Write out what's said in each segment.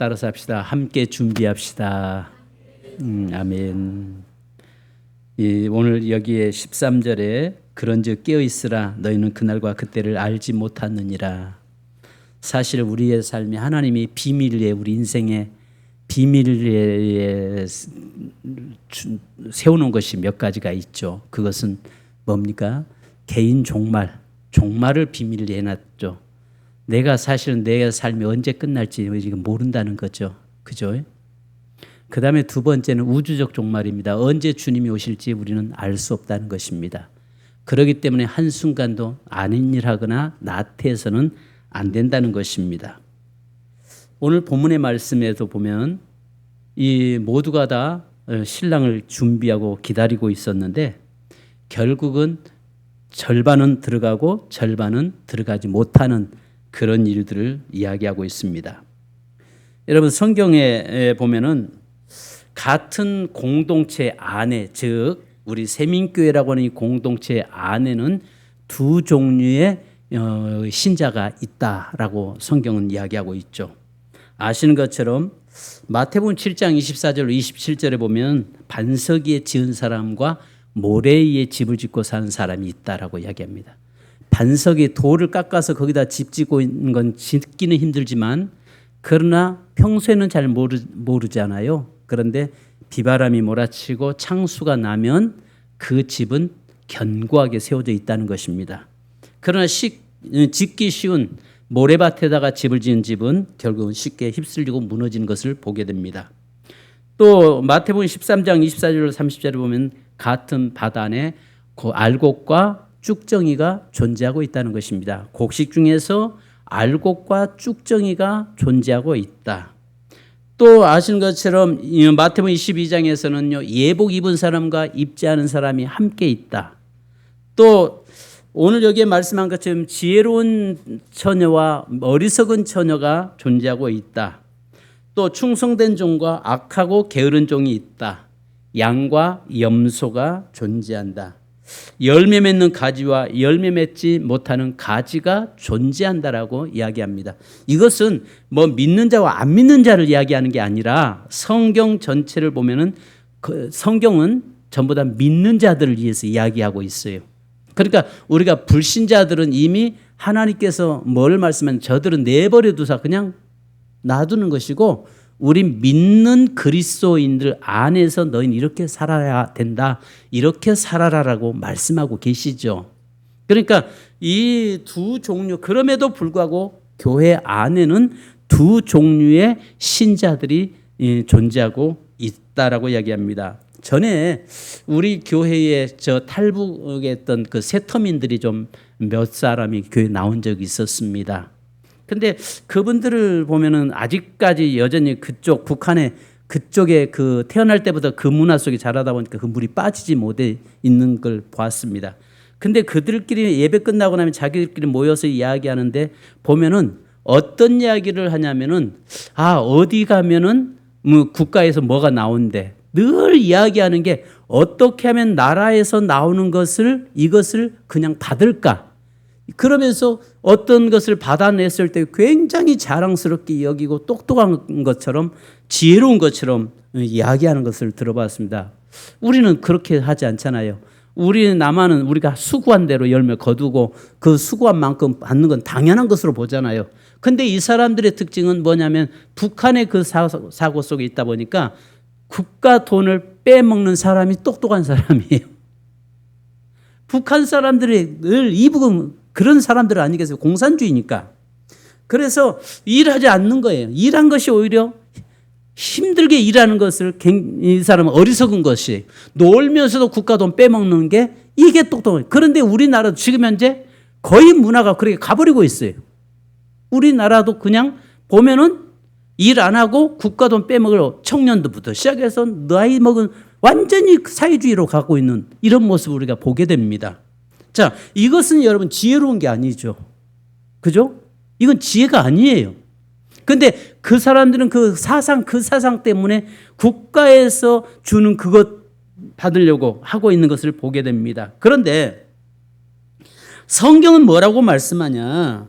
따라서 합시다. 함께 준비합시다. 아멘. 오늘 여기에 13절에 그런즉 깨어있으라 너희는 그날과 그때를 알지 못하느니라. 사실 우리의 삶이 하나님이 비밀리에 우리 인생의 비밀리에 세우는 것이 몇 가지가 있죠. 그것은 뭡니까? 개인 종말을 비밀리에 해놨죠. 내가 사실은 내 삶이 언제 끝날지 지금 모른다는 거죠. 그죠? 그 다음에 두 번째는 우주적 종말입니다. 언제 주님이 오실지 우리는 알 수 없다는 것입니다. 그렇기 때문에 한순간도 아닌 일 하거나 나태해서는 안 된다는 것입니다. 오늘 본문의 말씀에도 보면 이 모두가 다 신랑을 준비하고 기다리고 있었는데 결국은 절반은 들어가고 절반은 들어가지 못하는 그런 일들을 이야기하고 있습니다. 여러분 성경에 보면은 같은 공동체 안에, 즉 우리 세민교회라고 하는 이 공동체 안에는 두 종류의 신자가 있다라고 성경은 이야기하고 있죠. 아시는 것처럼 마태복음 7장 24절로 27절에 보면 반석 위에 지은 사람과 모래 위에 집을 짓고 사는 사람이 있다라고 이야기합니다. 반석이 돌을 깎아서 거기다 집 짓고 있는 건 짓기는 힘들지만 그러나 평소에는 잘 모르잖아요. 그런데 비바람이 몰아치고 창수가 나면 그 집은 견고하게 세워져 있다는 것입니다. 그러나 짓기 쉬운 모래밭에다가 집을 지은 집은 결국은 쉽게 휩쓸리고 무너지는 것을 보게 됩니다. 또 마태복음 13장 24절로 30절에 보면 같은 바다 안에 알곡과 쭉정이가 존재하고 있다는 것입니다. 곡식 중에서 알곡과 쭉정이가 존재하고 있다. 또 아시는 것처럼 마태복음 22장에서는요 예복 입은 사람과 입지 않은 사람이 함께 있다. 또 오늘 여기에 말씀한 것처럼 지혜로운 처녀와 어리석은 처녀가 존재하고 있다. 또 충성된 종과 악하고 게으른 종이 있다. 양과 염소가 존재한다. 열매 맺는 가지와 열매 맺지 못하는 가지가 존재한다라고 이야기합니다. 이것은 뭐 믿는 자와 안 믿는 자를 이야기하는 게 아니라 성경 전체를 보면은 성경은 전부 다 믿는 자들을 위해서 이야기하고 있어요. 그러니까 우리가 불신자들은 이미 하나님께서 뭘 말씀하면 저들은 내버려 두사 그냥 놔두는 것이고 우리 믿는 그리스도인들 안에서 너희는 이렇게 살아야 된다. 이렇게 살아라라고 말씀하고 계시죠. 그러니까 이 두 종류 그럼에도 불구하고 교회 안에는 두 종류의 신자들이 존재하고 있다라고 이야기합니다. 전에 우리 교회에 탈북했던 그 세터민들이 좀 몇 사람이 교회에 나온 적이 있었습니다. 근데 그분들을 보면은 아직까지 여전히 그쪽 북한의 그쪽에 그 태어날 때부터 그 문화 속에 자라다 보니까 그 물이 빠지지 못해 있는 걸 보았습니다. 근데 그들끼리 예배 끝나고 나면 자기들끼리 모여서 이야기하는데 보면은 어떤 이야기를 하냐면은 어디 가면은 뭐 국가에서 뭐가 나온대. 늘 이야기하는 게 어떻게 하면 나라에서 나오는 이것을 그냥 받을까? 그러면서 어떤 것을 받아냈을 때 굉장히 자랑스럽게 여기고 똑똑한 것처럼 지혜로운 것처럼 이야기하는 것을 들어봤습니다. 우리는 그렇게 하지 않잖아요. 우리 남한은 우리가 수고한 대로 열매 거두고 그 수고한 만큼 받는 건 당연한 것으로 보잖아요. 근데 이 사람들의 특징은 뭐냐면 북한의 그 사고 속에 있다 보니까 국가 돈을 빼먹는 사람이 똑똑한 사람이에요. 북한 사람들이 늘 이북은 그런 사람들 아니겠어요? 공산주의니까. 그래서 일하지 않는 거예요. 일한 것이 오히려 힘들게 일하는 것을 이 사람은 어리석은 것이 놀면서도 국가 돈 빼먹는 게 이게 똑똑해요. 그런데 우리나라도 지금 현재 거의 문화가 그렇게 가버리고 있어요. 우리나라도 그냥 보면은 일 안 하고 국가 돈 빼먹을 청년들부터 시작해서 나이 먹은 완전히 사회주의로 가고 있는 이런 모습을 우리가 보게 됩니다. 자, 이것은 여러분 지혜로운 게 아니죠. 그죠? 이건 지혜가 아니에요. 근데 그 사람들은 그 사상 때문에 국가에서 주는 그것 받으려고 하고 있는 것을 보게 됩니다. 그런데 성경은 뭐라고 말씀하냐?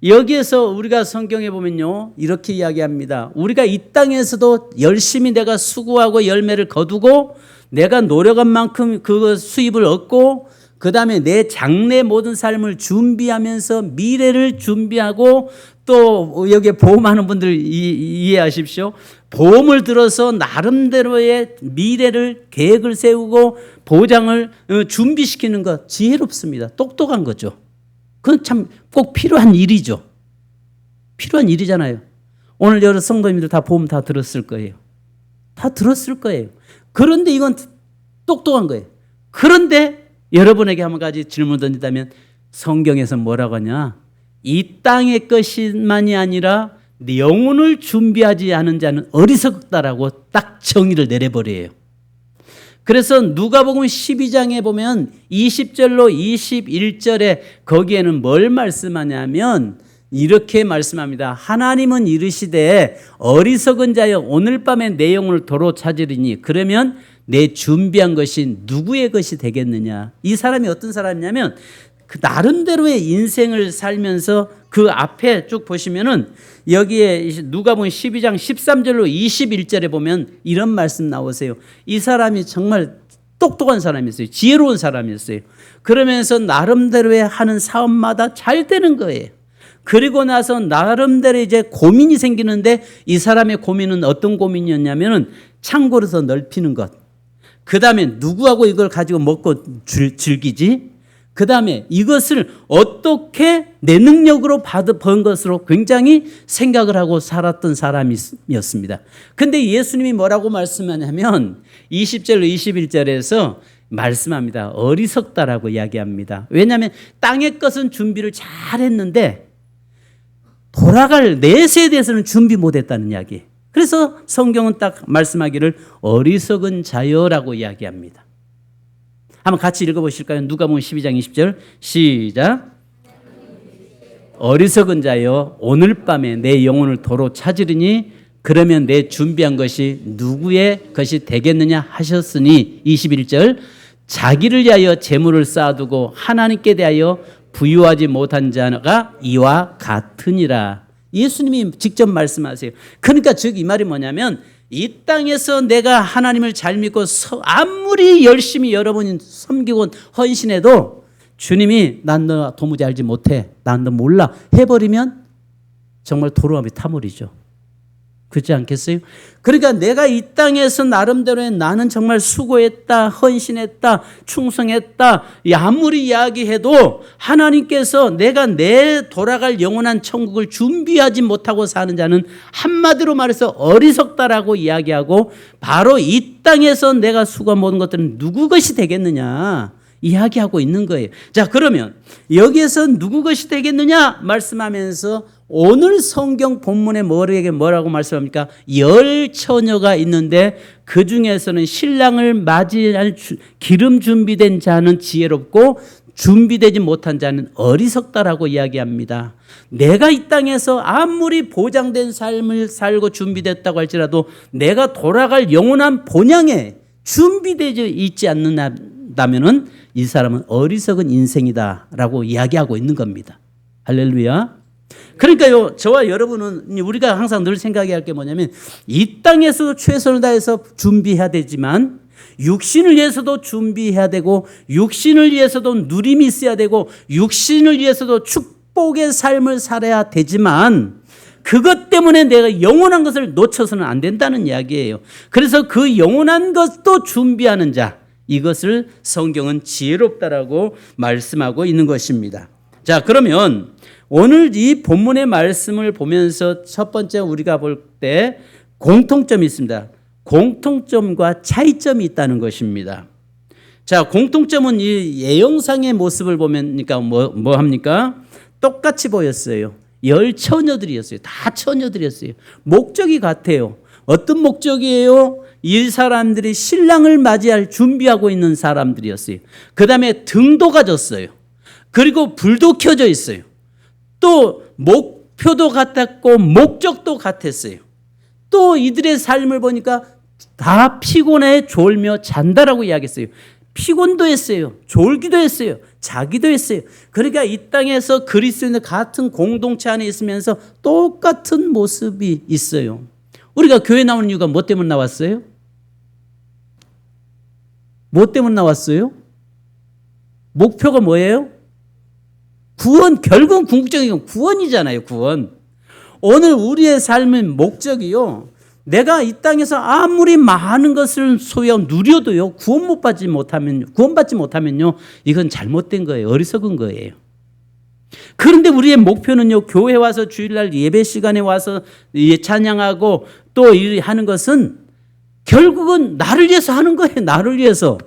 여기에서 우리가 성경에 보면요, 이렇게 이야기합니다. 우리가 이 땅에서도 열심히 내가 수고하고 열매를 거두고 내가 노력한 만큼 그 수입을 얻고 그 다음에 내 장래 모든 삶을 준비하면서 미래를 준비하고 또 여기에 보험하는 분들 이해하십시오. 보험을 들어서 나름대로의 미래를 계획을 세우고 보장을 준비시키는 것 지혜롭습니다. 똑똑한 거죠. 그건 참 꼭 필요한 일이죠. 필요한 일이잖아요. 오늘 여러 성도님들 다 보험 다 들었을 거예요. 다 들었을 거예요. 그런데 이건 똑똑한 거예요. 그런데 여러분에게 한 가지 질문 던진다면 성경에서 뭐라고 하냐? 이 땅의 것만이 아니라 네 영혼을 준비하지 않은 자는 어리석다라고 딱 정의를 내려버려요. 그래서 누가복음 12장에 보면 20절로 21절에 거기에는 뭘 말씀하냐면 이렇게 말씀합니다. 하나님은 이르시되 어리석은 자여 오늘 밤에 내 영혼을 도로 찾으리니 그러면 내 준비한 것이 누구의 것이 되겠느냐. 이 사람이 어떤 사람이냐면 그 나름대로의 인생을 살면서 그 앞에 쭉 보시면은 여기에 누가복음 12장 13절로 21절에 보면 이런 말씀 나오세요. 이 사람이 정말 똑똑한 사람이었어요. 지혜로운 사람이었어요. 그러면서 나름대로의 하는 사업마다 잘 되는 거예요. 그리고 나서 나름대로 이제 고민이 생기는데 이 사람의 고민은 어떤 고민이었냐면은 창고를 더 넓히는 것. 그 다음에 누구하고 이걸 가지고 먹고 즐기지? 그 다음에 이것을 어떻게 내 능력으로 번 것으로 굉장히 생각을 하고 살았던 사람이었습니다. 근데 예수님이 뭐라고 말씀하냐면 20절 21절에서 말씀합니다. 어리석다라고 이야기합니다. 왜냐하면 땅의 것은 준비를 잘 했는데 돌아갈 내 세대에서는 준비 못했다는 이야기. 그래서 성경은 딱 말씀하기를 어리석은 자여라고 이야기합니다. 한번 같이 읽어보실까요? 누가복음 12장 20절 시작. 어리석은 자여 오늘 밤에 내 영혼을 도로 찾으리니 그러면 내 준비한 것이 누구의 것이 되겠느냐 하셨으니 21절 자기를 위하여 재물을 쌓아두고 하나님께 대하여 부유하지 못한 자가 이와 같으니라. 예수님이 직접 말씀하세요. 그러니까 즉 이 말이 뭐냐면 이 땅에서 내가 하나님을 잘 믿고 아무리 열심히 여러분이 섬기고 헌신해도 주님이 난 너 도무지 알지 못해, 난 너 몰라 해버리면 정말 도로함이 타물이죠. 그렇지 않겠어요? 그러니까 내가 이 땅에서 나름대로의 나는 정말 수고했다, 헌신했다, 충성했다 아무리 이야기해도 하나님께서 내가 내 돌아갈 영원한 천국을 준비하지 못하고 사는 자는 한마디로 말해서 어리석다라고 이야기하고 바로 이 땅에서 내가 수고한 모든 것들은 누구 것이 되겠느냐 이야기하고 있는 거예요. 자, 그러면 여기에서 누구 것이 되겠느냐 말씀하면서 오늘 성경 본문에 뭐라고 말씀합니까? 10처녀가 있는데 그 중에서는 신랑을 맞이할 기름 준비된 자는 지혜롭고 준비되지 못한 자는 어리석다라고 이야기합니다. 내가 이 땅에서 아무리 보장된 삶을 살고 준비됐다고 할지라도 내가 돌아갈 영원한 본향에 준비되지 있지 않는다면은 이 사람은 어리석은 인생이다라고 이야기하고 있는 겁니다. 할렐루야. 그러니까요, 저와 여러분은 우리가 항상 늘 생각해야 할 게 뭐냐면 이 땅에서도 최선을 다해서 준비해야 되지만 육신을 위해서도 준비해야 되고 육신을 위해서도 누림이 있어야 되고 육신을 위해서도 축복의 삶을 살아야 되지만 그것 때문에 내가 영원한 것을 놓쳐서는 안 된다는 이야기예요. 그래서 그 영원한 것도 준비하는 자, 이것을 성경은 지혜롭다라고 말씀하고 있는 것입니다. 자, 그러면 오늘 이 본문의 말씀을 보면서 첫 번째 우리가 볼 때 공통점이 있습니다. 공통점과 차이점이 있다는 것입니다. 자, 공통점은 이 예영상의 모습을 보면 그러니까 뭐 합니까? 똑같이 보였어요. 10처녀들이었어요. 다 처녀들이었어요. 목적이 같아요. 어떤 목적이에요? 이 사람들이 신랑을 맞이할 준비하고 있는 사람들이었어요. 그 다음에 등도 가졌어요. 그리고 불도 켜져 있어요. 또 목표도 같았고 목적도 같았어요. 또 이들의 삶을 보니까 다 피곤해 졸며 잔다라고 이야기했어요. 피곤도 했어요. 졸기도 했어요. 자기도 했어요. 그러니까 이 땅에서 그리스도인들 같은 공동체 안에 있으면서 똑같은 모습이 있어요. 우리가 교회 나오는 이유가 뭐 때문에 나왔어요? 뭐 때문에 나왔어요? 목표가 뭐예요? 구원, 결국은 궁극적인 구원이잖아요. 구원. 오늘 우리의 삶의 목적이요, 내가 이 땅에서 아무리 많은 것을 소유하고 누려도요, 구원받지 못하면요, 이건 잘못된 거예요. 어리석은 거예요. 그런데 우리의 목표는요, 교회 와서 주일날 예배 시간에 와서 찬양하고 또 하는 것은 결국은 나를 위해서 하는 거예요. 나를 위해서.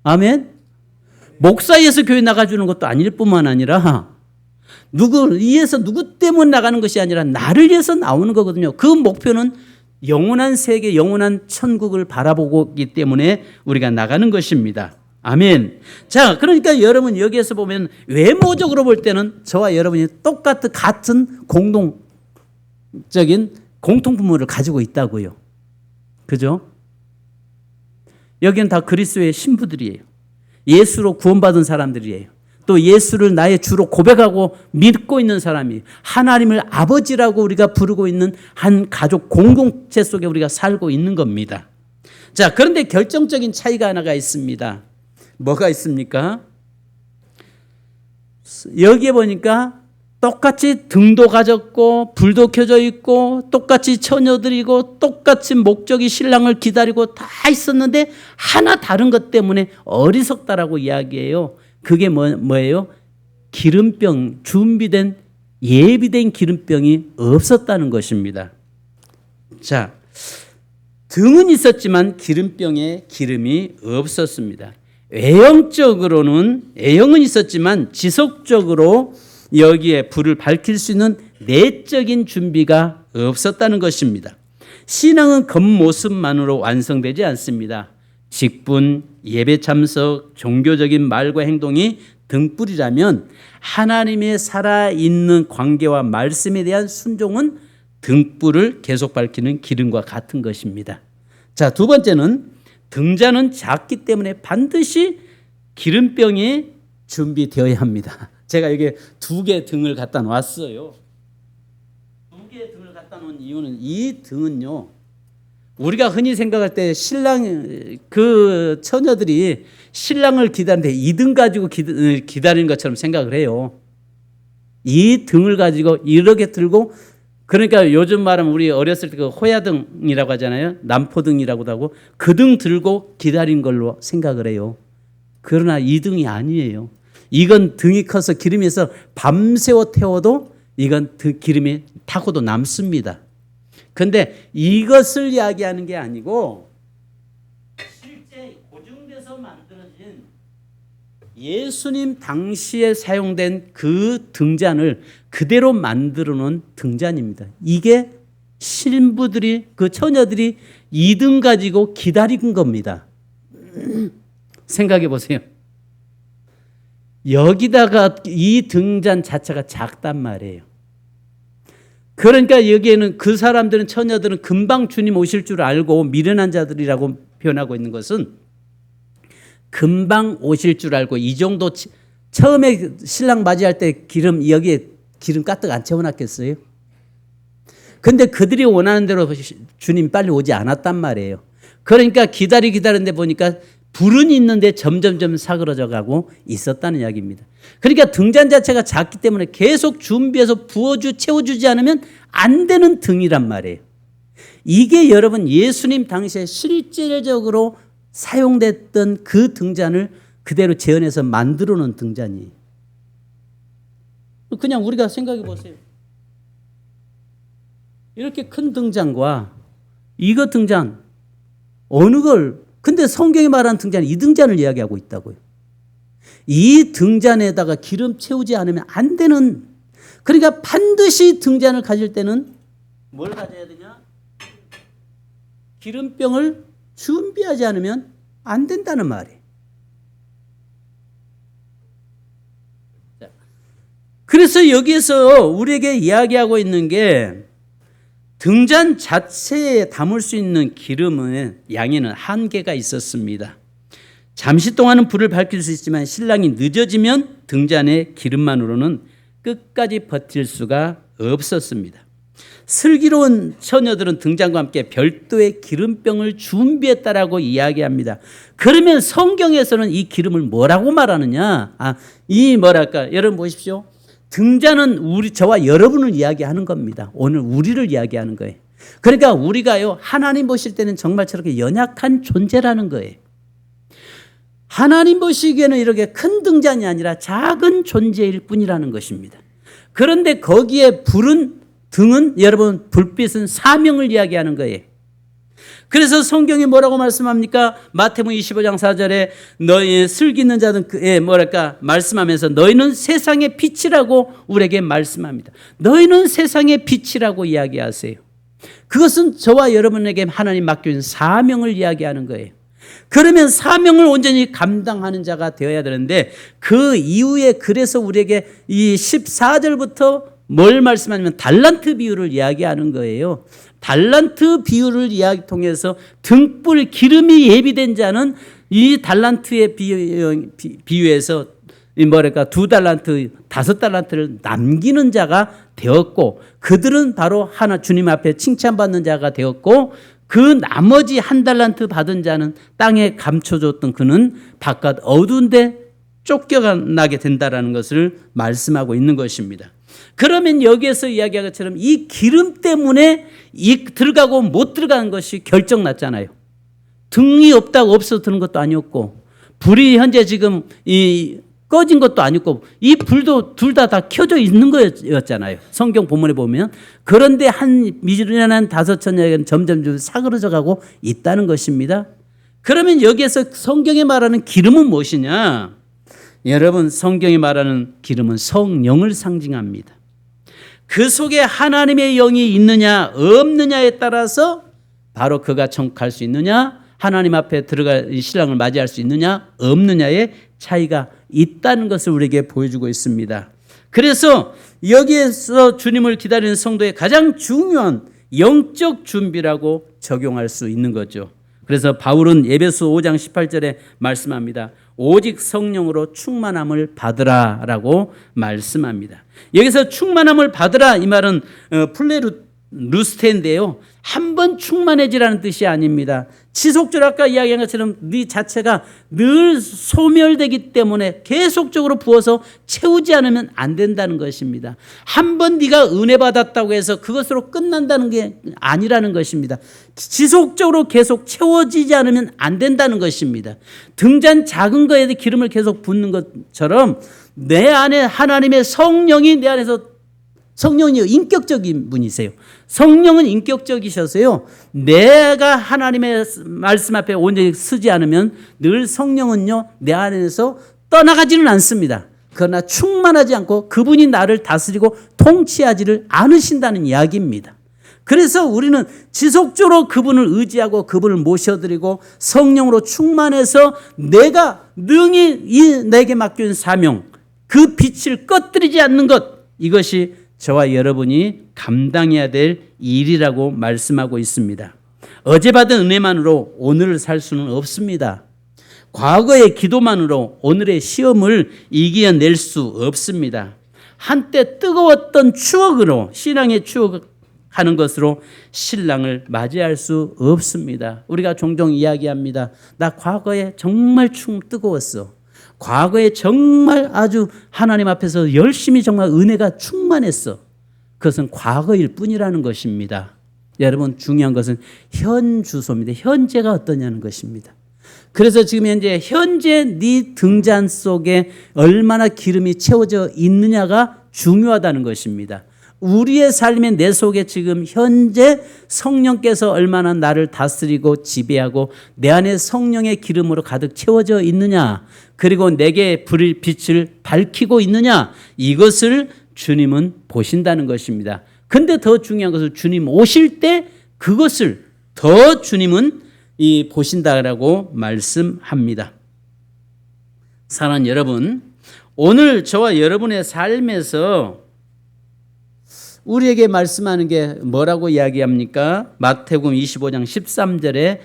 아멘. 목사 위해서 교회 나가주는 것도 아닐 뿐만 아니라 누구 위해서, 누구 때문에 나가는 것이 아니라 나를 위해서 나오는 거거든요. 그 목표는 영원한 세계, 영원한 천국을 바라보고 있기 때문에 우리가 나가는 것입니다. 아멘. 자, 그러니까 여러분 여기에서 보면 외모적으로 볼 때는 저와 여러분이 같은 공동적인 공통분모를 가지고 있다고요. 그죠? 여기는 다 그리스도의 신부들이에요. 예수로 구원받은 사람들이에요. 또 예수를 나의 주로 고백하고 믿고 있는 사람이, 하나님을 아버지라고 우리가 부르고 있는 한 가족 공동체 속에 우리가 살고 있는 겁니다. 자, 그런데 결정적인 차이가 하나가 있습니다. 뭐가 있습니까? 여기에 보니까 똑같이 등도 가졌고 불도 켜져 있고 똑같이 처녀들이고 똑같이 목적이 신랑을 기다리고 다 있었는데 하나 다른 것 때문에 어리석다라고 이야기해요. 그게 뭐예요? 기름병, 예비된 기름병이 없었다는 것입니다. 자, 등은 있었지만 기름병에 기름이 없었습니다. 애형은 있었지만 지속적으로 여기에 불을 밝힐 수 있는 내적인 준비가 없었다는 것입니다. 신앙은 겉모습만으로 완성되지 않습니다. 직분, 예배 참석, 종교적인 말과 행동이 등불이라면 하나님의 살아있는 관계와 말씀에 대한 순종은 등불을 계속 밝히는 기름과 같은 것입니다. 자, 두 번째는 등잔은 작기 때문에 반드시 기름병이 준비되어야 합니다. 제가 여기 2개 등을 갖다 놨어요. 2개 등을 갖다 놓은 이유는 이 등은요, 우리가 흔히 생각할 때 그 처녀들이 신랑을 기다리는데 이 등 가지고 기다리는 것처럼 생각을 해요. 이 등을 가지고 이렇게 들고, 그러니까 요즘 말하면 우리 어렸을 때 그 호야등이라고 하잖아요. 남포등이라고도 하고 그 등 들고 기다린 걸로 생각을 해요. 그러나 이 등이 아니에요. 이건 등이 커서 기름에서 밤새워 태워도 이건 기름이 타고도 남습니다. 그런데 이것을 이야기하는 게 아니고 실제 고증돼서 만들어진 예수님 당시에 사용된 그 등잔을 그대로 만들어 놓은 등잔입니다. 이게 신부들이, 그 처녀들이 이 등 가지고 기다린 겁니다. 생각해 보세요. 여기다가 이 등잔 자체가 작단 말이에요. 그러니까 여기에는 그 사람들은, 처녀들은 금방 주님 오실 줄 알고 미련한 자들이라고 표현하고 있는 것은 금방 오실 줄 알고 이 정도, 처음에 신랑 맞이할 때 여기에 기름 가득 안 채워놨겠어요? 근데 그들이 원하는 대로 주님 빨리 오지 않았단 말이에요. 그러니까 기다리는데 보니까 불은 있는데 점점점 사그러져 가고 있었다는 이야기입니다. 그러니까 등잔 자체가 작기 때문에 계속 준비해서 채워주지 않으면 안 되는 등이란 말이에요. 이게 여러분 예수님 당시에 실질적으로 사용됐던 그 등잔을 그대로 재현해서 만들어 놓은 등잔이에요. 그냥 우리가 생각해 보세요. 이렇게 큰 등잔과 이거 등잔, 어느 걸, 근데 성경이 말하는 등잔은 이 등잔을 이야기하고 있다고요. 이 등잔에다가 기름 채우지 않으면 안 되는, 그러니까 반드시 등잔을 가질 때는 뭘 가져야 되냐? 기름병을 준비하지 않으면 안 된다는 말이에요. 그래서 여기에서 우리에게 이야기하고 있는 게 등잔 자체에 담을 수 있는 기름의 양에는 한계가 있었습니다. 잠시 동안은 불을 밝힐 수 있지만 신랑이 늦어지면 등잔의 기름만으로는 끝까지 버틸 수가 없었습니다. 슬기로운 처녀들은 등잔과 함께 별도의 기름병을 준비했다라고 이야기합니다. 그러면 성경에서는 이 기름을 뭐라고 말하느냐? 여러분 보십시오. 등잔은 저와 여러분을 이야기하는 겁니다. 오늘 우리를 이야기하는 거예요. 그러니까 우리가요, 하나님 보실 때는 정말 저렇게 연약한 존재라는 거예요. 하나님 보시기에는 이렇게 큰 등잔이 아니라 작은 존재일 뿐이라는 것입니다. 그런데 거기에 등은 여러분, 불빛은 사명을 이야기하는 거예요. 그래서 성경이 뭐라고 말씀합니까? 마태복음 25장 4절에 너희 슬기 있는 자는 말씀하면서 너희는 세상의 빛이라고 우리에게 말씀합니다. 너희는 세상의 빛이라고 이야기하세요. 그것은 저와 여러분에게 하나님 맡겨준 사명을 이야기하는 거예요. 그러면 사명을 온전히 감당하는 자가 되어야 되는데 그 이후에 그래서 우리에게 이 14절부터 뭘 말씀하냐면 달란트 비유를 이야기하는 거예요. 달란트 비유를 통해서 등불 기름이 예비된 자는 이 달란트의 비유에서 2달란트, 5달란트를 남기는 자가 되었고 그들은 바로 주님 앞에 칭찬받는 자가 되었고 그 나머지 1달란트 받은 자는 땅에 감춰줬던 그는 바깥 어두운 데 쫓겨나게 된다라는 것을 말씀하고 있는 것입니다. 그러면 여기에서 이야기한 것처럼 이 기름 때문에 들어가고 못 들어가는 것이 결정났잖아요. 등이 없다고 없어서 드는 것도 아니었고 불이 현재 지금 꺼진 것도 아니고 이 불도 둘 다 켜져 있는 거였잖아요. 성경 본문에 보면. 그런데 한 미련한 5처녀에게는 점점 사그러져 가고 있다는 것입니다. 그러면 여기에서 성경이 말하는 기름은 무엇이냐? 여러분, 성경이 말하는 기름은 성령을 상징합니다. 그 속에 하나님의 영이 있느냐 없느냐에 따라서 바로 그가 정할 수 있느냐, 하나님 앞에 들어갈 신랑을 맞이할 수 있느냐 없느냐의 차이가 있다는 것을 우리에게 보여주고 있습니다. 그래서 여기에서 주님을 기다리는 성도의 가장 중요한 영적 준비라고 적용할 수 있는 거죠. 그래서 바울은 에베소 5장 18절에 말씀합니다. 오직 성령으로 충만함을 받으라라고 말씀합니다. 여기서 충만함을 받으라 이 말은 플레루스테인데요. 한 번 충만해지라는 뜻이 아닙니다. 지속적으로 아까 이야기한 것처럼 네 자체가 늘 소멸되기 때문에 계속적으로 부어서 채우지 않으면 안 된다는 것입니다. 한 번 네가 은혜 받았다고 해서 그것으로 끝난다는 게 아니라는 것입니다. 지속적으로 계속 채워지지 않으면 안 된다는 것입니다. 등잔 작은 거에 기름을 계속 붓는 것처럼 내 안에 하나님의 성령이 내 안에서 성령이 인격적인 분이세요. 성령은 인격적이셔서요. 내가 하나님의 말씀 앞에 온전히 서지 않으면 늘 성령은요 내 안에서 떠나가지는 않습니다. 그러나 충만하지 않고 그분이 나를 다스리고 통치하지를 않으신다는 이야기입니다. 그래서 우리는 지속적으로 그분을 의지하고 그분을 모셔드리고 성령으로 충만해서 내가 능히 내게 맡긴 사명, 그 빛을 꺼뜨리지 않는 것, 이것이 저와 여러분이 감당해야 될 일이라고 말씀하고 있습니다. 어제 받은 은혜만으로 오늘을 살 수는 없습니다. 과거의 기도만으로 오늘의 시험을 이겨낼 수 없습니다. 한때 뜨거웠던 추억으로, 신앙의 추억하는 것으로 신랑을 맞이할 수 없습니다. 우리가 종종 이야기합니다. 나 과거에 정말 뜨거웠어. 과거에 정말 아주 하나님 앞에서 열심히 정말 은혜가 충만했어. 그것은 과거일 뿐이라는 것입니다. 여러분, 중요한 것은 현 주소입니다. 현재가 어떠냐는 것입니다. 그래서 지금 현재 네 등잔 속에 얼마나 기름이 채워져 있느냐가 중요하다는 것입니다. 우리의 삶의 내 속에 지금 현재 성령께서 얼마나 나를 다스리고 지배하고 내 안에 성령의 기름으로 가득 채워져 있느냐, 그리고 내게 빛을 밝히고 있느냐, 이것을 주님은 보신다는 것입니다. 근데 더 중요한 것은 주님 오실 때 그것을 더 주님은 보신다라고 말씀합니다. 사랑하는 여러분, 오늘 저와 여러분의 삶에서 우리에게 말씀하는 게 뭐라고 이야기합니까? 마태복음 25장 13절에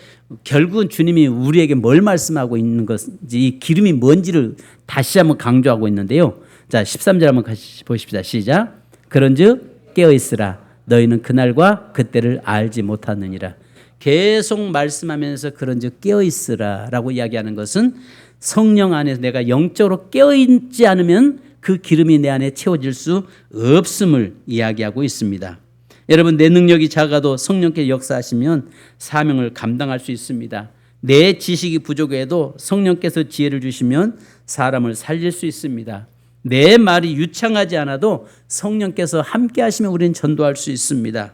결국은 주님이 우리에게 뭘 말씀하고 있는 것인지, 이 기름이 뭔지를 다시 한번 강조하고 있는데요. 자, 13절 한번 같이 보십시다. 시작. 그런즉 깨어있으라. 너희는 그날과 그때를 알지 못하느니라. 계속 말씀하면서 그런즉 깨어있으라 라고 이야기하는 것은 성령 안에서 내가 영적으로 깨어있지 않으면 그 기름이 내 안에 채워질 수 없음을 이야기하고 있습니다. 여러분, 내 능력이 작아도 성령께 역사하시면 사명을 감당할 수 있습니다. 내 지식이 부족해도 성령께서 지혜를 주시면 사람을 살릴 수 있습니다. 내 말이 유창하지 않아도 성령께서 함께 하시면 우리는 전도할 수 있습니다.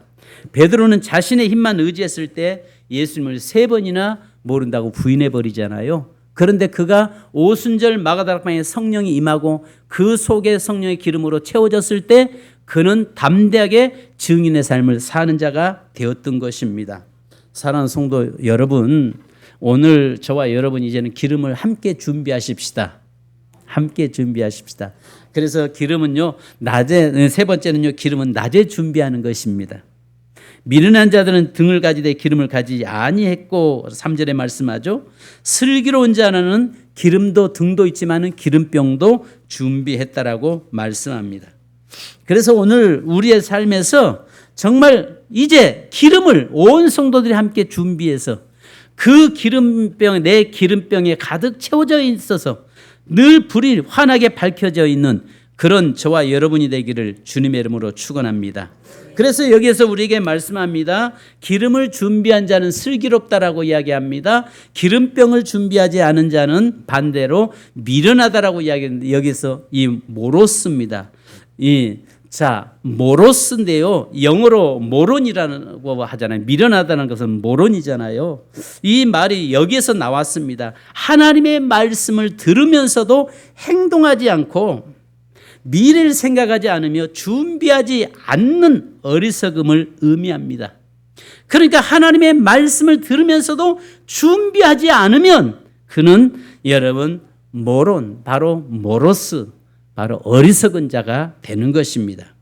베드로는 자신의 힘만 의지했을 때 예수님을 3번이나 모른다고 부인해 버리잖아요. 그런데 그가 오순절 마가다락방에 성령이 임하고 그 속에 성령의 기름으로 채워졌을 때 그는 담대하게 증인의 삶을 사는 자가 되었던 것입니다. 사랑하는 성도 여러분, 오늘 저와 여러분 이제는 기름을 함께 준비하십시다. 함께 준비하십시다. 그래서 기름은요, 낮에, 3번째는요, 기름은 낮에 준비하는 것입니다. 미련한 자들은 등을 가지되 기름을 가지지 아니했고 3절에 말씀하죠. 슬기로운 자는 기름도 등도 있지만은 기름병도 준비했다라고 말씀합니다. 그래서 오늘 우리의 삶에서 정말 이제 기름을 온 성도들이 함께 준비해서 그 기름병, 내 기름병에 가득 채워져 있어서 늘 불이 환하게 밝혀져 있는 그런 저와 여러분이 되기를 주님의 이름으로 축원합니다. 그래서 여기에서 우리에게 말씀합니다. 기름을 준비한 자는 슬기롭다라고 이야기합니다. 기름병을 준비하지 않은 자는 반대로 미련하다라고 이야기하는데 여기서 이 모로스입니다. 모로스인데요. 영어로 모론이라고 하잖아요. 미련하다는 것은 모론이잖아요. 이 말이 여기에서 나왔습니다. 하나님의 말씀을 들으면서도 행동하지 않고 미래를 생각하지 않으며 준비하지 않는 어리석음을 의미합니다. 그러니까 하나님의 말씀을 들으면서도 준비하지 않으면 그는 여러분 모론, 바로 모로스, 바로 어리석은 자가 되는 것입니다.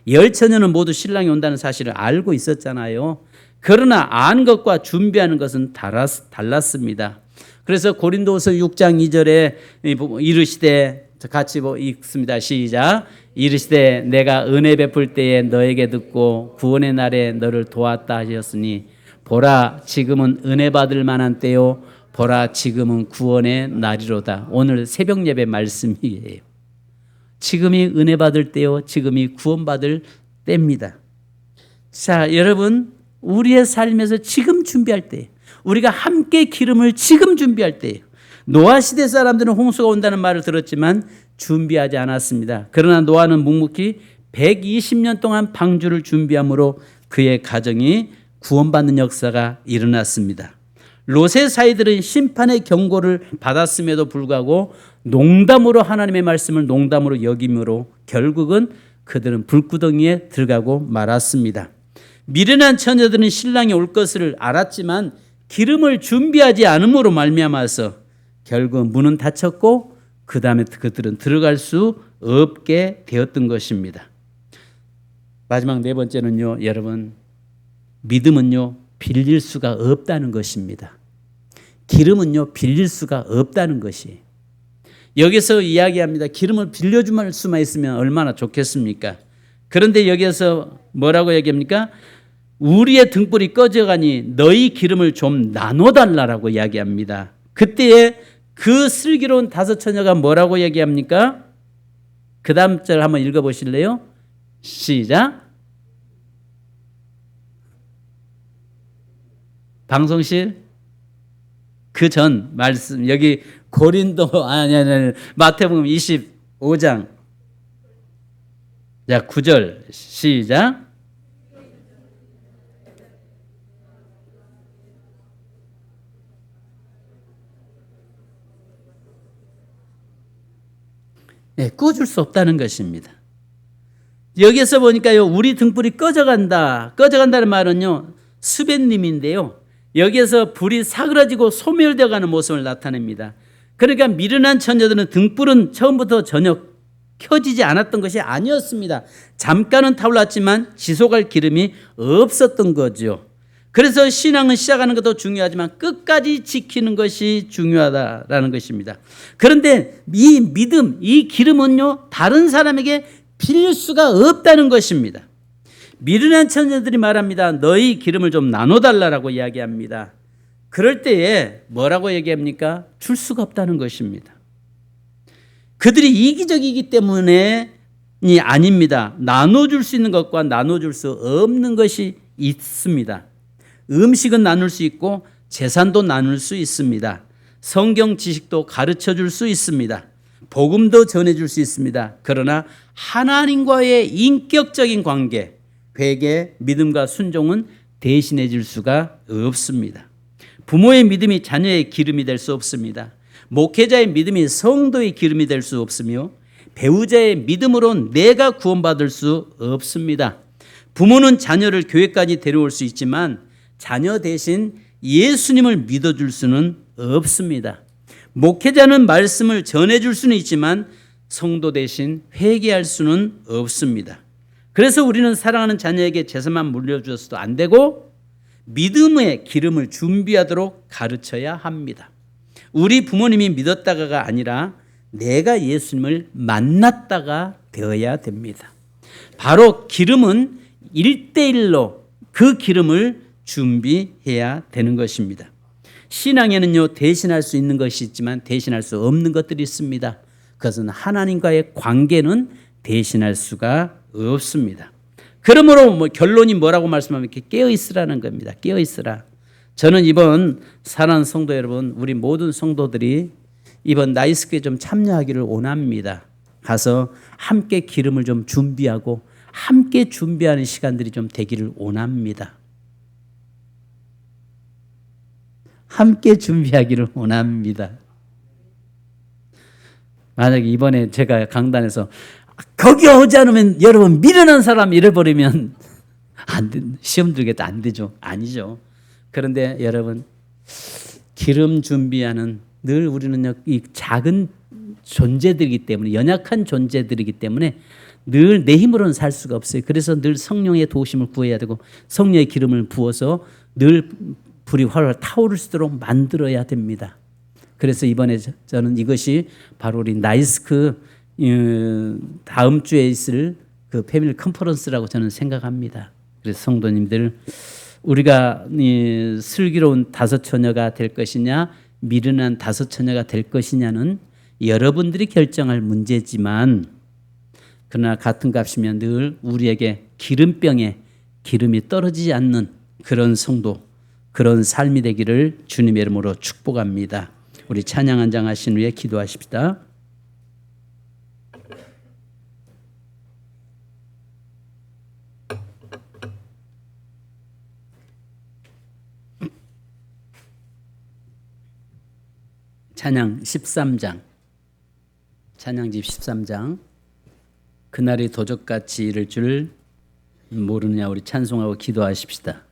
10처녀는 모두 신랑이 온다는 사실을 알고 있었잖아요. 그러나 아는 것과 준비하는 것은 달랐습니다. 그래서 고린도후서 6장 2절에 이르시되, 같이 읽습니다. 시작. 이르시되 내가 은혜 베풀 때에 너에게 듣고 구원의 날에 너를 도왔다 하셨으니 보라 지금은 은혜 받을 만한 때요 보라 지금은 구원의 날이로다. 오늘 새벽 예배 말씀이에요. 지금이 은혜 받을 때요 지금이 구원받을 때입니다. 자, 여러분, 우리의 삶에서 지금 준비할 때, 우리가 함께 기름을 지금 준비할 때예요. 노아 시대 사람들은 홍수가 온다는 말을 들었지만 준비하지 않았습니다. 그러나 노아는 묵묵히 120년 동안 방주를 준비함으로 그의 가정이 구원받는 역사가 일어났습니다. 롯의 사이들은 심판의 경고를 받았음에도 불구하고 농담으로 하나님의 말씀을 농담으로 여김으로 결국은 그들은 불구덩이에 들어가고 말았습니다. 미련한 처녀들은 신랑이 올 것을 알았지만 기름을 준비하지 않음으로 말미암아서 결국 문은 닫혔고 그 다음에 그들은 들어갈 수 없게 되었던 것입니다. 마지막 4번째는요, 여러분, 믿음은요 빌릴 수가 없다는 것입니다. 기름은요 빌릴 수가 없다는 것이. 여기서 이야기합니다. 기름을 빌려줄 수만 있으면 얼마나 좋겠습니까? 그런데 여기서 뭐라고 얘기합니까? 우리의 등불이 꺼져가니 너희 기름을 좀 나눠달라고 이야기합니다. 그때에 그 슬기로운 5처녀가 뭐라고 얘기합니까? 그 다음 절 한번 읽어보실래요? 시작. 방송실 그 전 말씀, 여기 마태복음 25장 9절 시작. 꺼줄 수 없다는 것입니다. 여기서 보니까요, 우리 등불이 꺼져간다. 꺼져간다는 말은요, 수배님인데요. 여기에서 불이 사그라지고 소멸되어 가는 모습을 나타냅니다. 그러니까 미련한 처녀들은 등불은 처음부터 전혀 켜지지 않았던 것이 아니었습니다. 잠깐은 타올랐지만 지속할 기름이 없었던 거죠. 그래서 신앙은 시작하는 것도 중요하지만 끝까지 지키는 것이 중요하다라는 것입니다. 그런데 이 믿음, 이 기름은요, 다른 사람에게 빌릴 수가 없다는 것입니다. 미르난 처녀들이 말합니다. 너희 기름을 좀 나눠달라고 이야기합니다. 그럴 때에 뭐라고 얘기합니까? 줄 수가 없다는 것입니다. 그들이 이기적이기 때문에 아닙니다. 나눠줄 수 있는 것과 나눠줄 수 없는 것이 있습니다. 음식은 나눌 수 있고 재산도 나눌 수 있습니다. 성경 지식도 가르쳐 줄 수 있습니다. 복음도 전해줄 수 있습니다. 그러나 하나님과의 인격적인 관계, 회개, 믿음과 순종은 대신해 줄 수가 없습니다. 부모의 믿음이 자녀의 기름이 될 수 없습니다. 목회자의 믿음이 성도의 기름이 될 수 없으며 배우자의 믿음으로 내가 구원받을 수 없습니다. 부모는 자녀를 교회까지 데려올 수 있지만 자녀 대신 예수님을 믿어줄 수는 없습니다. 목회자는 말씀을 전해줄 수는 있지만 성도 대신 회개할 수는 없습니다. 그래서 우리는 사랑하는 자녀에게 제사만 물려주어서도 안 되고 믿음의 기름을 준비하도록 가르쳐야 합니다. 우리 부모님이 믿었다가가 아니라 내가 예수님을 만났다가 되어야 됩니다. 바로 기름은 1대1로 그 기름을 준비해야 되는 것입니다. 신앙에는요, 대신할 수 있는 것이 있지만 대신할 수 없는 것들이 있습니다. 그것은 하나님과의 관계는 대신할 수가 없습니다. 그러므로 결론이 뭐라고 말씀하면 깨어 있으라는 겁니다. 깨어 있으라. 저는 이번 사랑하는 성도 여러분, 우리 모든 성도들이 이번 나이스크에 좀 참여하기를 원합니다. 가서 함께 기름을 좀 준비하고 함께 준비하는 시간들이 좀 되기를 원합니다. 함께 준비하기를 원합니다. 만약에 이번에 제가 강단에서 거기 오지 않으면 여러분 미련한 사람 잃어버리면 안 돼. 시험 들겠다. 안 되죠. 아니죠. 그런데 여러분 기름 준비하는 늘 우리는 이 작은 존재들이기 때문에 연약한 존재들이기 때문에 늘 내 힘으로는 살 수가 없어요. 그래서 늘 성령의 도우심을 구해야 되고 성령의 기름을 부어서 늘 불이 활활 타오를 수 있도록 만들어야 됩니다. 그래서 이번에 저는 이것이 바로 우리 나이스크 다음 주에 있을 그 패밀리 컨퍼런스라고 저는 생각합니다. 그래서 성도님들 우리가 슬기로운 다섯 처녀가 될 것이냐 미련한 다섯 처녀가 될 것이냐는 여러분들이 결정할 문제지만 그러나 같은 값이면 늘 우리에게 기름병에 기름이 떨어지지 않는 그런 성도 그런 삶이 되기를 주님의 이름으로 축복합니다. 우리 찬양 한 장 하신 후에 기도하십시다. 찬양 13장 찬양집 13장 그날이 도적같이 이를 줄 모르느냐 우리 찬송하고 기도하십시다.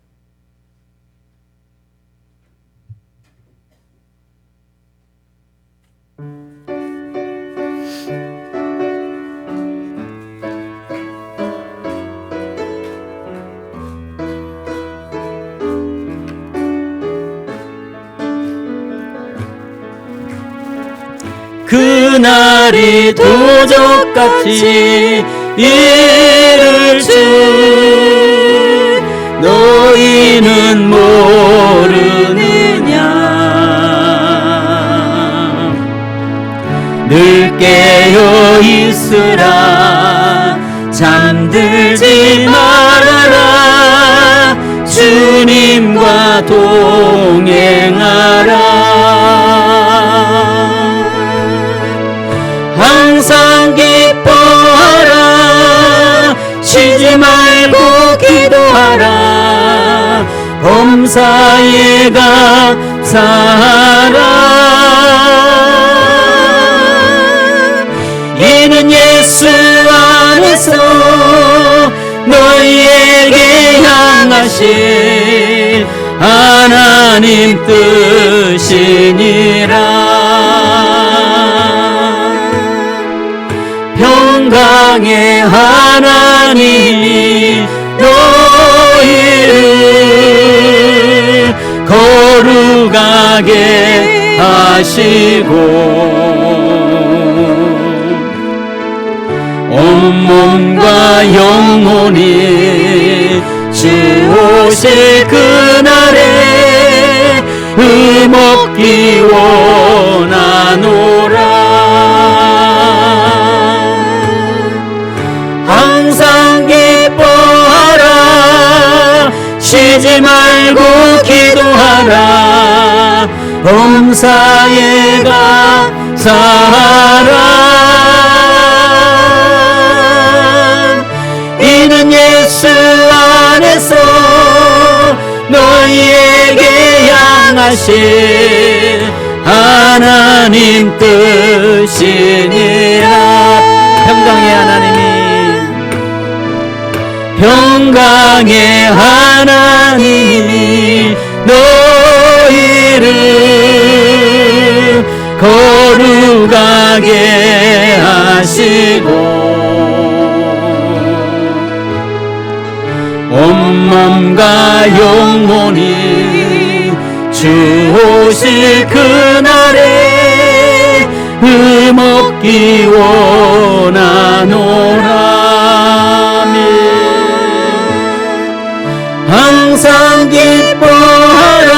그날이 도적같이 이를 줄 너희는 모르느냐 늘 깨어 있으라 잠들지 말아라 주님과 동행하라 항상 기뻐하라 쉬지 말고 기도하라 범사에 감사하라 이는 예수 안에서 너희에게 향하신 하나님 뜻이니라 평강의 하나님이 너희를 거룩하게 하시고 온몸과 영혼이 주 오실 그날에 의먹기 원하노라. 항상 기뻐하라. 쉬지 말고 기도하라. 범사에 감사하라. 이는 예수 안에서 너희에게 향하신 하나님 뜻이니라. 평강의 하나님이 평강의 하나님이 너희를 거룩하게 하시고 온몸과 영혼이 주 오실 그날에 의먹기 원하노라. 항상 기뻐하라.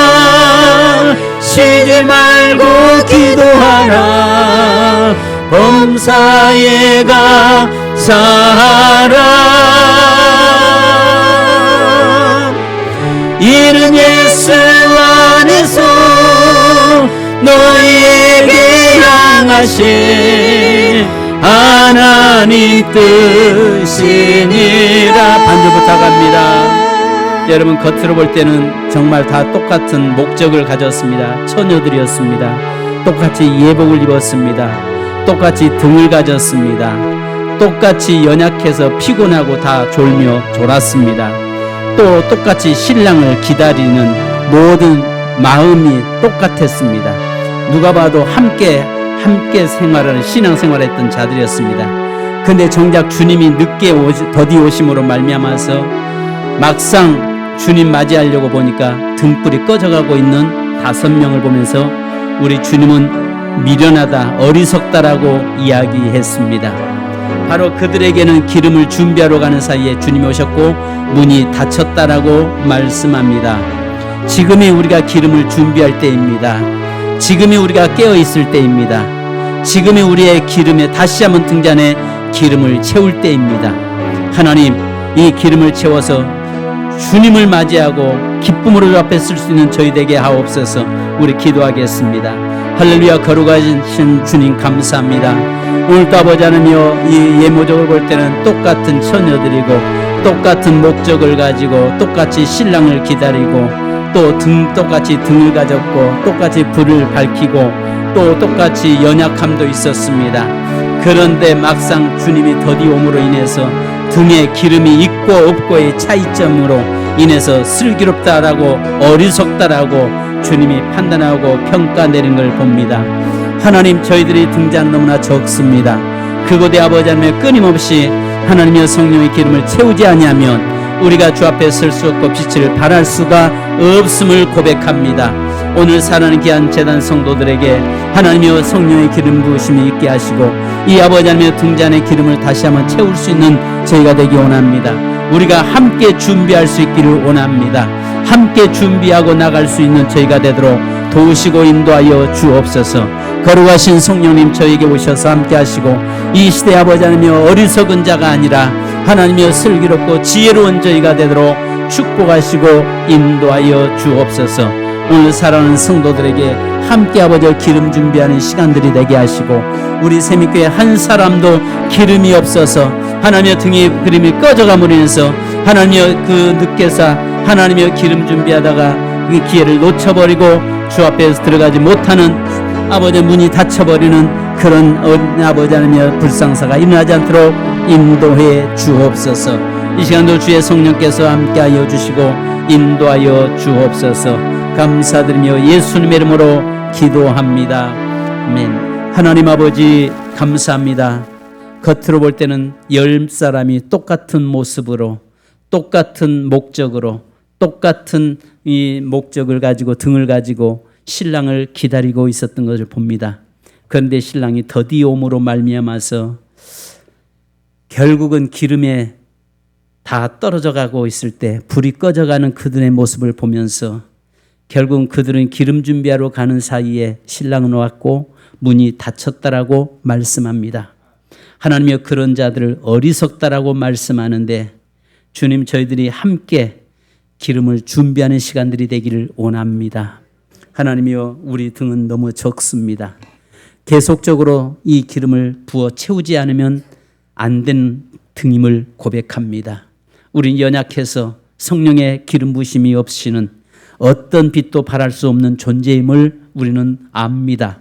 쉬지 말고 기도하라. 범사에 감사하라. 이는 예수 안에서 너희에게 향하신 하나님 뜻이니라. 반주 부탁합니다. 여러분, 겉으로 볼 때는 정말 다 똑같은 목적을 가졌습니다. 처녀들이었습니다. 똑같이 예복을 입었습니다. 똑같이 등을 가졌습니다. 똑같이 연약해서 피곤하고 다 졸며 졸았습니다. 또 똑같이 신랑을 기다리는 모든 마음이 똑같았습니다. 누가 봐도 함께 생활하는 신앙생활했던 자들이었습니다. 근데 정작 주님이 늦게 더디 오심으로 말미암아서 막상 주님 맞이하려고 보니까 등불이 꺼져가고 있는 5명을 보면서 우리 주님은 미련하다, 어리석다라고 이야기했습니다. 바로 그들에게는 기름을 준비하러 가는 사이에 주님이 오셨고 문이 닫혔다라고 말씀합니다. 지금이 우리가 기름을 준비할 때입니다. 지금이 우리가 깨어있을 때입니다. 지금이 우리의 기름에 다시 한번 등잔에 기름을 채울 때입니다. 하나님, 이 기름을 채워서 주님을 맞이하고 기쁨으로 주 앞에 쓸 수 있는 저희에게 하옵소서. 우리 기도하겠습니다. 할렐루야. 거룩하신 주님 감사합니다. 오늘도 아버지 하나님이여, 이 예모적을 볼 때는 똑같은 처녀들이고 똑같은 목적을 가지고 똑같이 신랑을 기다리고 또 똑같이 등을 가졌고 똑같이 불을 밝히고 또 똑같이 연약함도 있었습니다. 그런데 막상 주님이 더디 옴으로 인해서 등에 기름이 있고 없고의 차이점으로 인해서 슬기롭다라고 어리석다라고 주님이 판단하고 평가 내린 걸 봅니다. 하나님, 저희들이 등잔 너무나 적습니다. 그곳에 아버지 하나님 끊임없이 하나님의 성령의 기름을 채우지 아니하면 우리가 주 앞에 설 수 없고 빛을 발할 수가 없음을 고백합니다. 오늘 사랑하는 귀한 재단 성도들에게 하나님의 성령의 기름 부으심이 있게 하시고 이 아버지 하나님의 등잔의 기름을 다시 한번 채울 수 있는 저희가 되기 원합니다. 우리가 함께 준비할 수 있기를 원합니다. 함께 준비하고 나갈 수 있는 저희가 되도록 도우시고 인도하여 주옵소서. 거룩하신 성령님, 저에게 오셔서 함께 하시고 이 시대 아버지 하나님여, 어리석은 자가 아니라 하나님여 슬기롭고 지혜로운 저희가 되도록 축복하시고 인도하여 주옵소서. 오늘 사랑하는 성도들에게 함께 아버지 기름 준비하는 시간들이 되게 하시고 우리 세미교회 한 사람도 기름이 없어서 하나님의 등에 기름이 꺼져감으로 인해서 하나님의 그 늦게서 하나님의 기름 준비하다가 그 기회를 놓쳐버리고 주 앞에서 들어가지 못하는 아버지 문이 닫혀버리는 그런 아버지 하나님의 불상사가 일어나지 않도록 인도해 주옵소서. 이 시간도 주의 성령께서 함께하여 주시고 인도하여 주옵소서. 감사드리며 예수님의 이름으로 기도합니다. 아멘. 하나님 아버지 감사합니다. 겉으로 볼 때는 10사람이 똑같은 모습으로 똑같은 목적으로 똑같은 이 목적을 가지고 등을 가지고 신랑을 기다리고 있었던 것을 봅니다. 그런데 신랑이 더디옴으로 말미암아서 결국은 기름에 다 떨어져 가고 있을 때 불이 꺼져가는 그들의 모습을 보면서 결국은 그들은 기름 준비하러 가는 사이에 신랑은 왔고 문이 닫혔다라고 말씀합니다. 하나님이여 그런 자들을 어리석다라고 말씀하는데 주님 저희들이 함께 기름을 준비하는 시간들이 되기를 원합니다. 하나님이여 우리 등은 너무 적습니다. 계속적으로 이 기름을 부어 채우지 않으면 안 된 등임을 고백합니다. 우린 연약해서 성령의 기름 부심이 없이는 어떤 빛도 발할 수 없는 존재임을 우리는 압니다.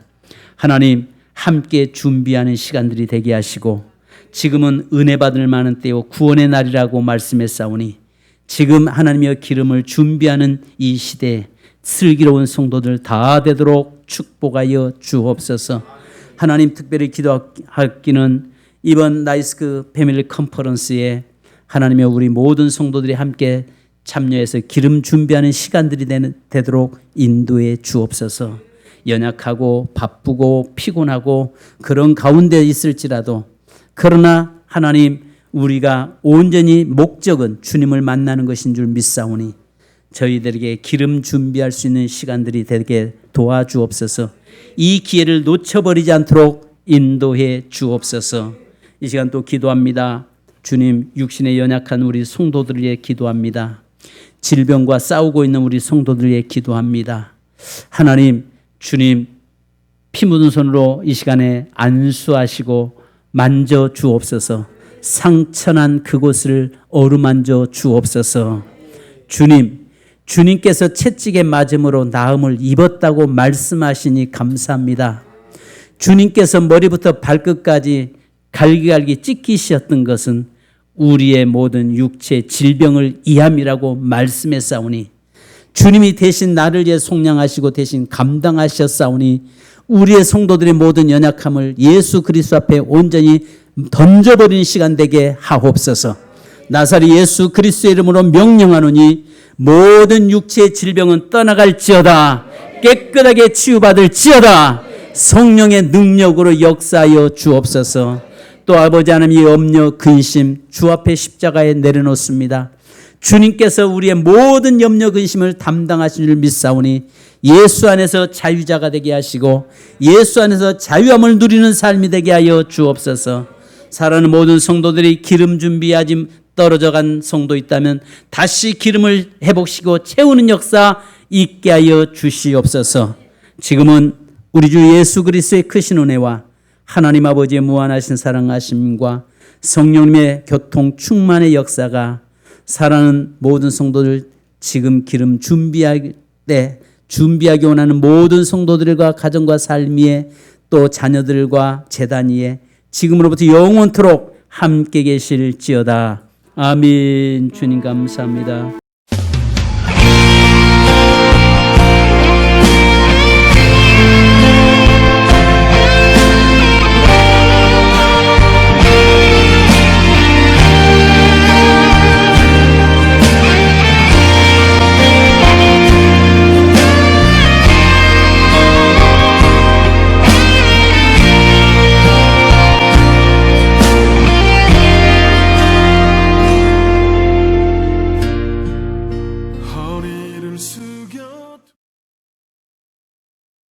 하나님 함께 준비하는 시간들이 되게 하시고 지금은 은혜 받을 만한 때요 구원의 날이라고 말씀했사오니 지금 하나님의 기름을 준비하는 이 시대에 슬기로운 성도들 다 되도록 축복하여 주옵소서. 하나님 특별히 기도하기는 이번 나이스크 패밀리 컨퍼런스에 하나님의 우리 모든 성도들이 함께 참여해서 기름 준비하는 시간들이 되도록 인도해 주옵소서. 연약하고 바쁘고 피곤하고 그런 가운데 있을지라도 그러나 하나님 우리가 온전히 목적은 주님을 만나는 것인 줄 믿사오니 저희들에게 기름 준비할 수 있는 시간들이 되게 도와주옵소서. 이 기회를 놓쳐버리지 않도록 인도해 주옵소서. 이 시간 또 기도합니다. 주님 육신에 연약한 우리 성도들을 위해 기도합니다. 질병과 싸우고 있는 우리 성도들을 위해 기도합니다. 하나님 주님 피 묻은 손으로 이 시간에 안수하시고 만져 주옵소서. 상처난 그곳을 어루만져 주옵소서. 주님께서 채찍에 맞음으로 나음을 입었다고 말씀하시니 감사합니다. 주님께서 머리부터 발끝까지 갈기갈기 찢기셨던 것은 우리의 모든 육체 질병을 이함이라고 말씀했사오니 주님이 대신 나를 위해 속량하시고 대신 감당하셨사오니 우리의 성도들의 모든 연약함을 예수 그리스도 앞에 온전히 던져버리는 시간 되게 하옵소서. 나사렛 예수 그리스도의 이름으로 명령하노니 모든 육체의 질병은 떠나갈지어다. 깨끗하게 치유받을지어다. 성령의 능력으로 역사하여 주옵소서. 또 아버지 하나님 이 염려 근심 주 앞에 십자가에 내려놓습니다. 주님께서 우리의 모든 염려 근심을 담당하신 줄 믿사오니 예수 안에서 자유자가 되게 하시고 예수 안에서 자유함을 누리는 삶이 되게 하여 주옵소서. 사랑하는 모든 성도들이 기름 준비하지 떨어져 간 성도 있다면 다시 기름을 회복시키고 채우는 역사 있게 하여 주시옵소서. 지금은 우리 주 예수 그리스도의 크신 은혜와 하나님 아버지의 무한하신 사랑하심과 성령님의 교통 충만의 역사가 사랑하는 모든 성도들 지금 기름 준비하기 원하는 모든 성도들과 가정과 삶 위에 또 자녀들과 재단 위에 지금으로부터 영원토록 함께 계실지어다. 아멘. 주님 감사합니다.